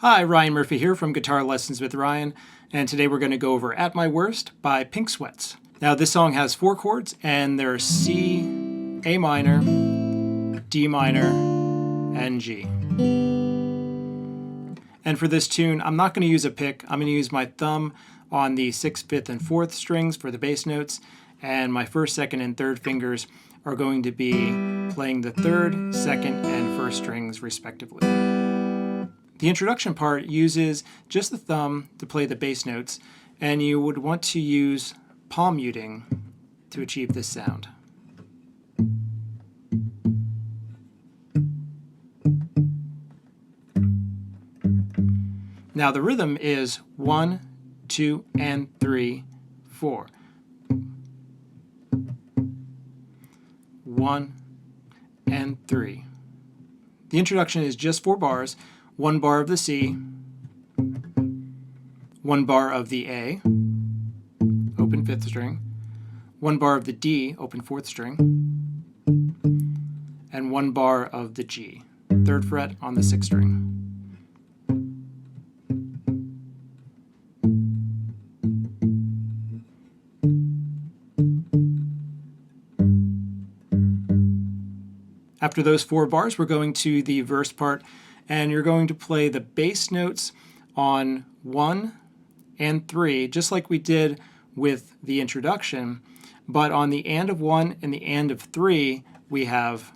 Hi, Ryan Murphy here from Guitar Lessons with Ryan, and today we're going to go over At My Worst by Pink Sweats. Now this song has 4 chords, and they're C, A minor, D minor, and G. And for this tune, I'm not going to use a pick. I'm going to use my thumb on the 6th, 5th, and 4th strings for the bass notes, and my 1st, 2nd, and 3rd fingers are going to be playing the 3rd, 2nd, and 1st strings respectively. The introduction part uses just the thumb to play the bass notes, and you would want to use palm muting to achieve this sound. Now the rhythm is 1, 2, and 3, 4. 1 and 3. The introduction is just 4 bars. 1 bar of the C, 1 bar of the A, open 5th string, 1 bar of the D, open 4th string, and 1 bar of the G, 3rd fret on the 6th string. After those 4 bars, we're going to the verse part, and you're going to play the bass notes on 1 and 3, just like we did with the introduction, but on the and of 1 and the and of 3, we have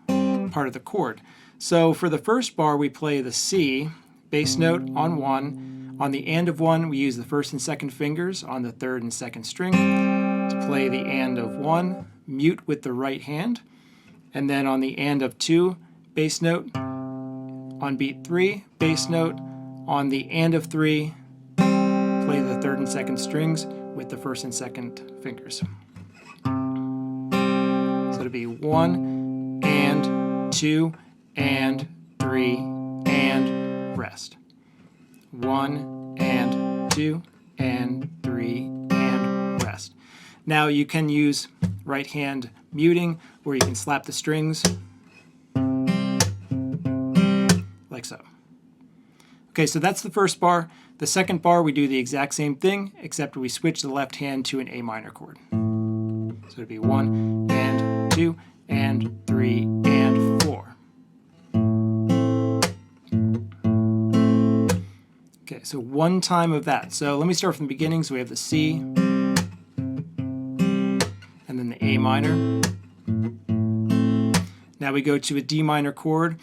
part of the chord. So for the first bar, we play the C, bass note on 1. On the and of 1, we use the 1st and 2nd fingers on the 3rd and 2nd string to play the and of 1, mute with the right hand. And then on the and of 2, bass note. On beat 3, bass note. On the and of 3, play the 3rd and 2nd strings with the 1st and 2nd fingers. So it'll be 1 and 2 and 3 and rest. 1 and 2 and 3 and rest. Now you can use right hand muting, where you can slap the strings like so. Okay, so that's the first bar. The second bar, we do the exact same thing, except we switch the left hand to an A minor chord. So it'd be 1 and 2 and 3 and 4. Okay, so one time of that. So let me start from the beginning. So we have the C, and then the A minor. Now we go to a D minor chord.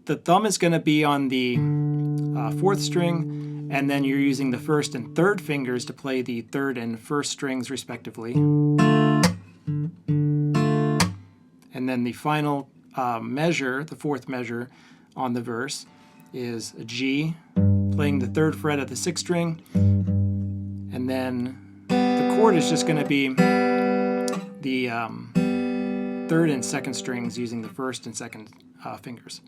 The thumb is going to be on the 4th string, and then you're using the 1st and 3rd fingers to play the 3rd and 1st strings respectively. And then the final measure, the 4th measure on the verse, is a G, playing the 3rd fret of the 6th string, and then the chord is just going to be the 3rd and 2nd strings using the 1st and 2nd fingers.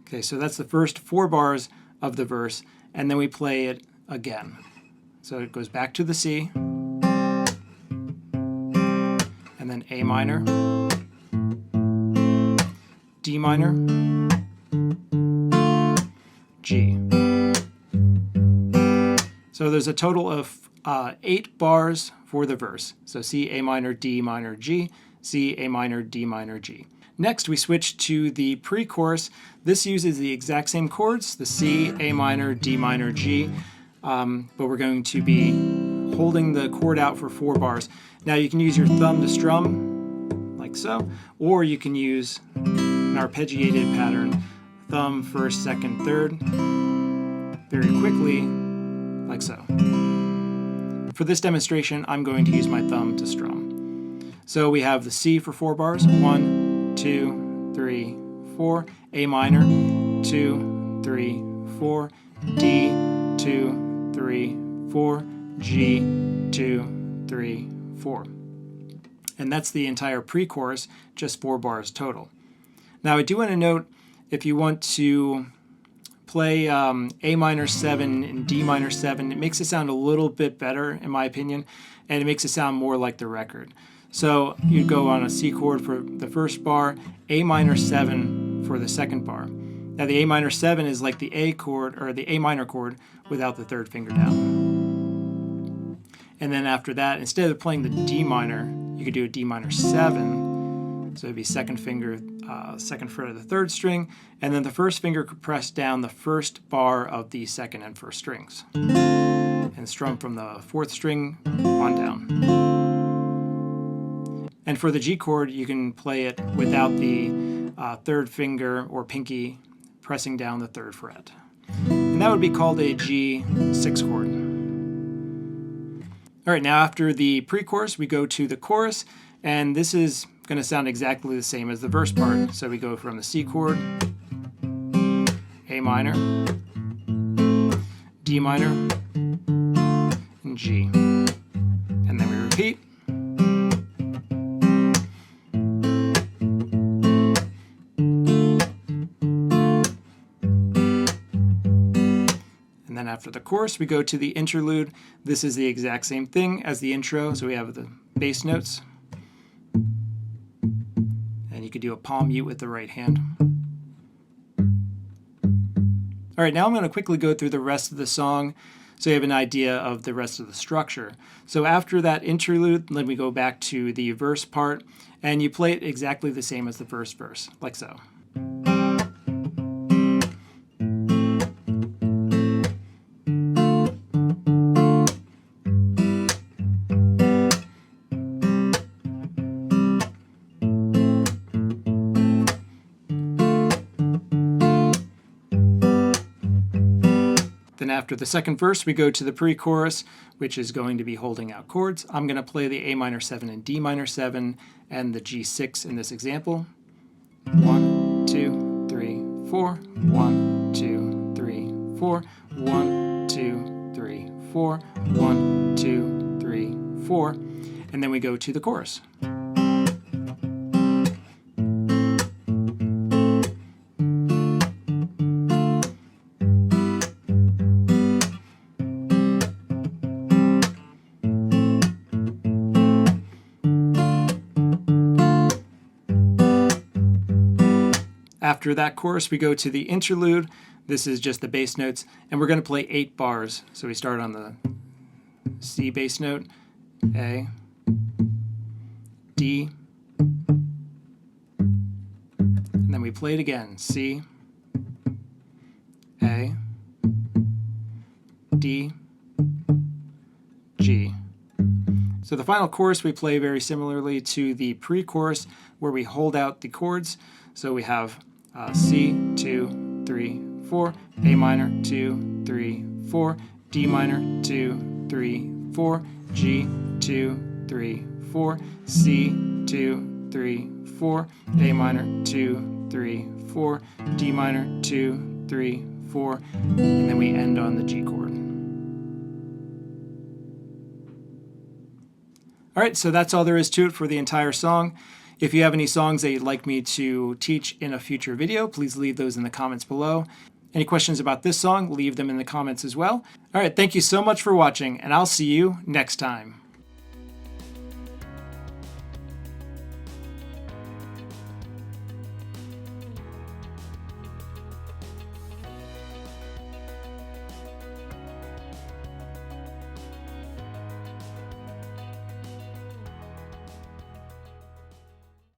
Okay, so that's the first 4 bars of the verse, and then we play it again. So it goes back to the C, and then A minor, D minor, G. So there's a total of 8 bars for the verse. So C, A minor, D minor, G, C, A minor, D minor, G. Next, we switch to the pre-chorus. This uses the exact same chords, the C, A minor, D minor, G, but we're going to be holding the chord out for 4 bars. Now you can use your thumb to strum, like so, or you can use an arpeggiated pattern, thumb, 1st, 2nd, 3rd, very quickly, like so. For this demonstration, I'm going to use my thumb to strum. So we have the C for 4 bars, 1, 2, 3, 4, A minor, 2, 3, 4, D, 2, 3, 4, G, 2, 3, 4. And that's the entire pre-chorus, just 4 bars total. Now I do want to note, if you want to play A minor 7 and D minor 7, it makes it sound a little bit better, in my opinion, and it makes it sound more like the record. So you'd go on a C chord for the first bar, A minor 7 for the second bar. Now the A minor 7 is like the A chord, or the A minor chord, without the third finger down. And then after that, instead of playing the D minor, you could do a D minor 7. So it'd be second finger, second fret of the third string, and then the first finger could press down the first bar of the second and first strings, and strum from the fourth string on down. And for the G chord, you can play it without the third finger or pinky pressing down the third fret. And that would be called a G6 chord. All right, now after the pre-chorus, we go to the chorus, and this is going to sound exactly the same as the verse part. So we go from the C chord, A minor, D minor, and G. And then we repeat. And then after the chorus, we go to the interlude. This is the exact same thing as the intro. So we have the bass notes. And you could do a palm mute with the right hand. All right, now I'm going to quickly go through the rest of the song so you have an idea of the rest of the structure. So after that interlude, then we go back to the verse part, and you play it exactly the same as the first verse, like so. Then after the second verse, we go to the pre-chorus, which is going to be holding out chords. I'm going to play the A minor 7 and D minor 7 and the G6 in this example. 1, 2, 3, 4. 1, 2, 3, 4. 1, 2, 3, 4. 1, 2, 3, 4. And then we go to the chorus. After that chorus, we go to the interlude. This is just the bass notes, and we're going to play 8 bars. So we start on the C bass note, A, D, and then we play it again, C, A, D, G. So the final chorus we play very similarly to the pre-chorus, where we hold out the chords. So we have C, 2, 3, 4, A minor, 2, 3, 4, D minor, 2, 3, 4, G, 2, 3, 4, C, 2, 3, 4, A minor, 2, 3, 4, D minor, 2, 3, 4, and then we end on the G chord. All right, so that's all there is to it for the entire song. If you have any songs that you'd like me to teach in a future video, please leave those in the comments below. Any questions about this song, leave them in the comments as well. All right, thank you so much for watching, and I'll see you next time.